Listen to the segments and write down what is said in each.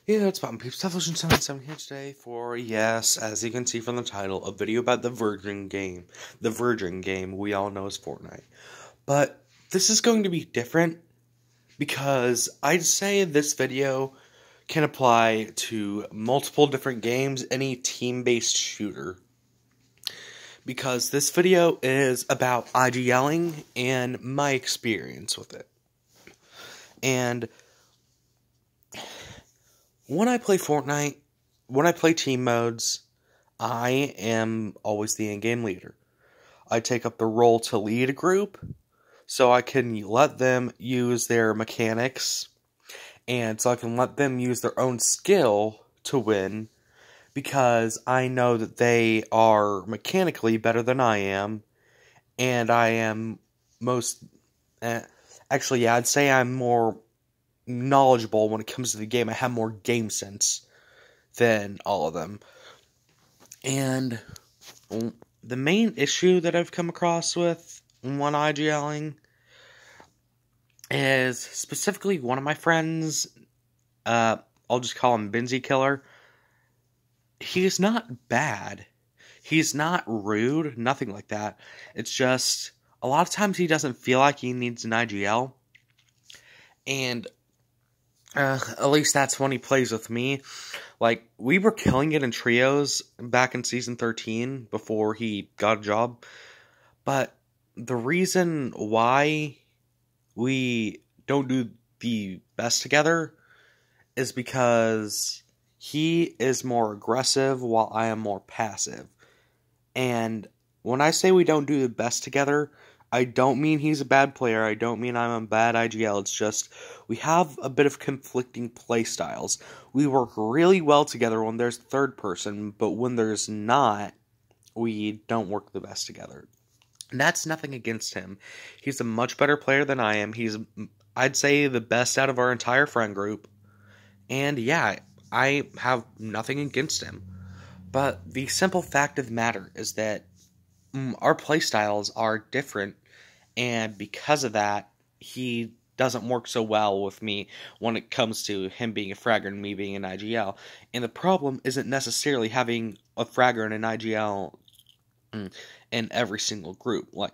Yeah, it's about Peeps Television 77 here today for, yes, as you can see from the title, a video about the Virgin game. The Virgin game we all know as Fortnite. But this is going to be different because I'd say this video can apply to multiple different games, any team-based shooter. Because this video is about IGLing and my experience with it. And when I play Fortnite, when I play team modes, I am always the in-game leader. I take up the role to lead a group, so I can let them use their mechanics, and so I can let them use their own skill to win, because I know that they are mechanically better than I am, and I am actually, yeah, I'd say I'm more knowledgeable when it comes to the game. I have more game sense than all of them. And the main issue that I've come across with when IGLing is specifically one of my friends, I'll just call him Benzie Killer. He's not bad. He's not rude, nothing like that. It's just, a lot of times he doesn't feel like he needs an IGL. And at least that's when he plays with me. Like, we were killing it in trios back in Season 13 before he got a job. But the reason why we don't do the best together is because he is more aggressive while I am more passive. And when I say we don't do the best together, I don't mean he's a bad player, I don't mean I'm a bad IGL, it's just we have a bit of conflicting play styles. We work really well together when there's third person, but when there's not, we don't work the best together. And that's nothing against him. He's a much better player than I am. He's, I'd say, the best out of our entire friend group. And yeah, I have nothing against him. But the simple fact of the matter is that our playstyles are different, and because of that, he doesn't work so well with me when it comes to him being a fragger and me being an IGL. And the problem isn't necessarily having a fragger and an IGL in every single group. Like,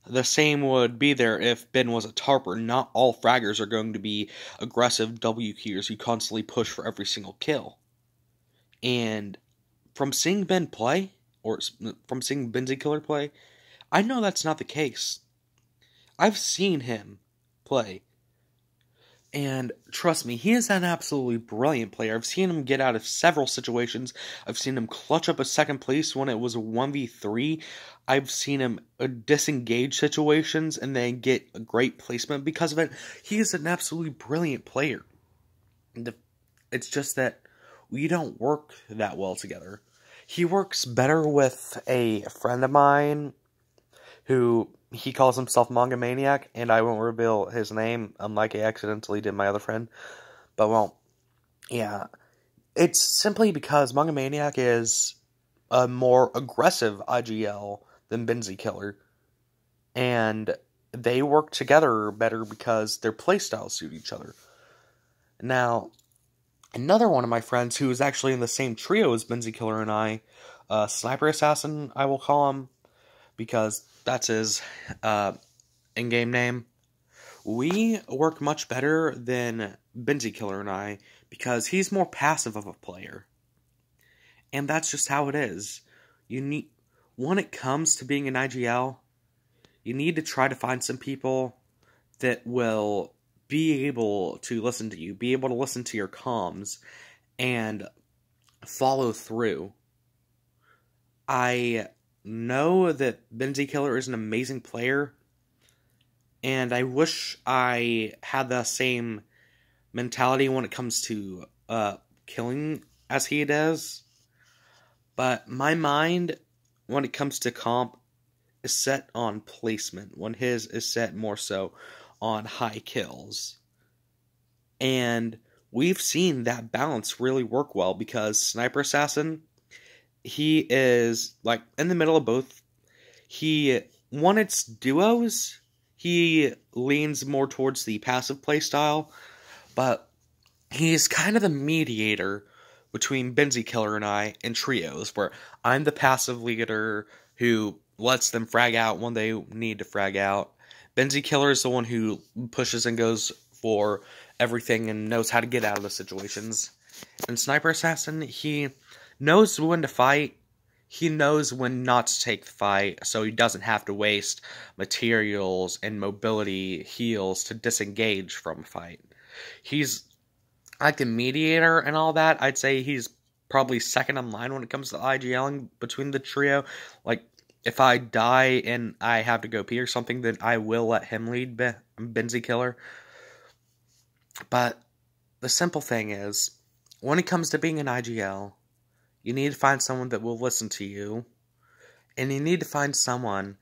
the same would be there if Ben was a tarper. Not all fraggers are going to be aggressive W keyers who constantly push for every single kill. And from seeing Ben play, or from seeing Benzie Killer play, I know that's not the case. I've seen him play, and trust me, he is an absolutely brilliant player. I've seen him get out of several situations. I've seen him clutch up a second place when it was a 1v3. I've seen him disengage situations and then get a great placement because of it. He is an absolutely brilliant player. It's just that we don't work that well together. He works better with a friend of mine who, he calls himself Manga Maniac, and I won't reveal his name, unlike I accidentally did my other friend. But, well, yeah. It's simply because Manga Maniac is a more aggressive IGL than Benzie Killer. And they work together better because their playstyles suit each other. Now, another one of my friends who is actually in the same trio as Benzie Killer and I, Sniper Assassin, I will call him, because that's his in-game name. We work much better than Benzie Killer and I, because he's more passive of a player. And that's just how it is. When it comes to being an IGL, you need to try to find some people that will be able to listen to you, be able to listen to your comms, and follow through. I know that Benzie Killer is an amazing player, and I wish I had the same mentality when it comes to killing as he does, but my mind, when it comes to comp, is set on placement, when his is set more so on high kills. And we've seen that balance really work well, because Sniper Assassin, he is, like, in the middle of both. When it's duos, he leans more towards the passive playstyle, but He's kind of the mediator between Benzie Killer and I in trios, where I'm the passive leader who lets them frag out when they need to frag out. Benzie Killer is the one who pushes and goes for everything and knows how to get out of the situations. And Sniper Assassin, he knows when to fight. He knows when not to take the fight, so he doesn't have to waste materials and mobility heals to disengage from a fight. He's like a mediator and all that. I'd say he's probably second in line when it comes to IGLing between the trio. Like, if I die and I have to go pee or something, then I will let him lead Benzie Killer. But the simple thing is, when it comes to being an IGL, you need to find someone that will listen to you, and you need to find someone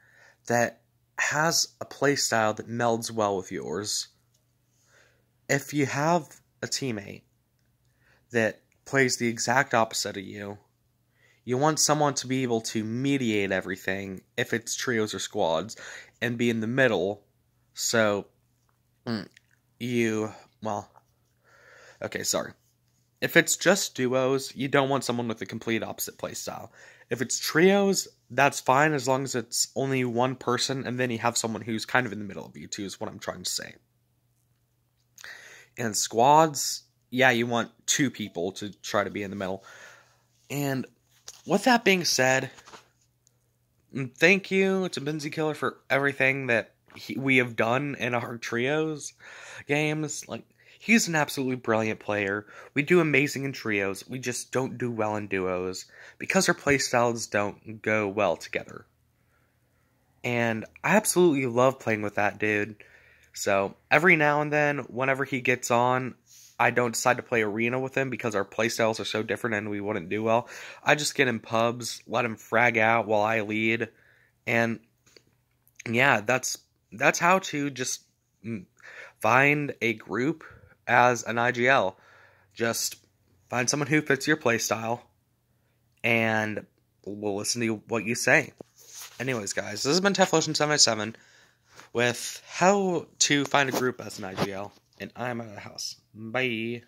that has a playstyle that melds well with yours. If you have a teammate that plays the exact opposite of you, you want someone to be able to mediate everything, if it's trios or squads, and be in the middle, so if it's just duos, you don't want someone with a complete opposite playstyle. If it's trios, that's fine as long as it's only one person, and then you have someone who's kind of in the middle of you two, is what I'm trying to say. And squads, yeah, you want two people to try to be in the middle. And with that being said, thank you to Benzie Killer for everything that we have done in our trios games. Like, he's an absolutely brilliant player. We do amazing in trios. We just don't do well in duos because our playstyles don't go well together. And I absolutely love playing with that dude. So, every now and then, whenever he gets on, I don't decide to play arena with him because our playstyles are so different and we wouldn't do well. I just get in pubs, let him frag out while I lead, and yeah, that's how to just find a group as an IGL. Just find someone who fits your playstyle, and we'll listen to what you say. Anyways, guys, this has been Teflotion787 with how to find a group as an IGL, and I'm out of the house. Bye.